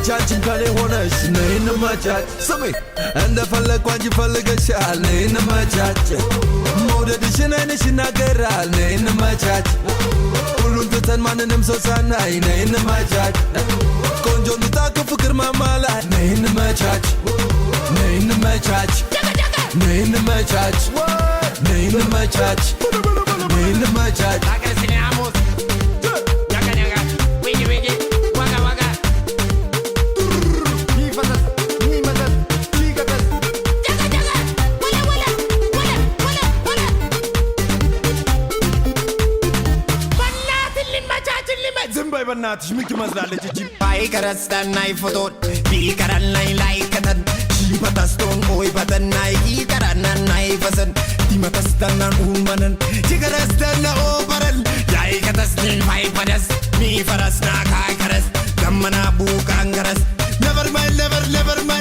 አንቺም ከኔ ሆነሽ ነይ እንመቻች ስሚ እንደፈለግኩ አንቺ ፈልገሻል ነይ እንመቻች መውደድሽን ዓይንሽ ይናገራል ነይ እንመቻች ሁሉን ትተን ማንንም ሰው ሳናይ ነይ እንመቻች ቆንጆ እንድታቅ ፍቅር ማማ ላይ ነይ እንመቻች ነይ እንመቻች ነይ እንመቻች ነይ እንመቻች ነይ እንመቻች በእናትሽ ምን ትመስላለች እጂ ባይከረስተናይ ፎቶን ቢከረናይ ላይከተን ሺበታስቶን ኦይ በተናይ ይከረናናይ ፈሰን ዲመተስተናን ኡመነን ጂከረስተና ኦበረል ያይከተስኒ ፋይፈደስ ሚፈረስና ካይከረስ ገመና ቡቃንገረስ never mind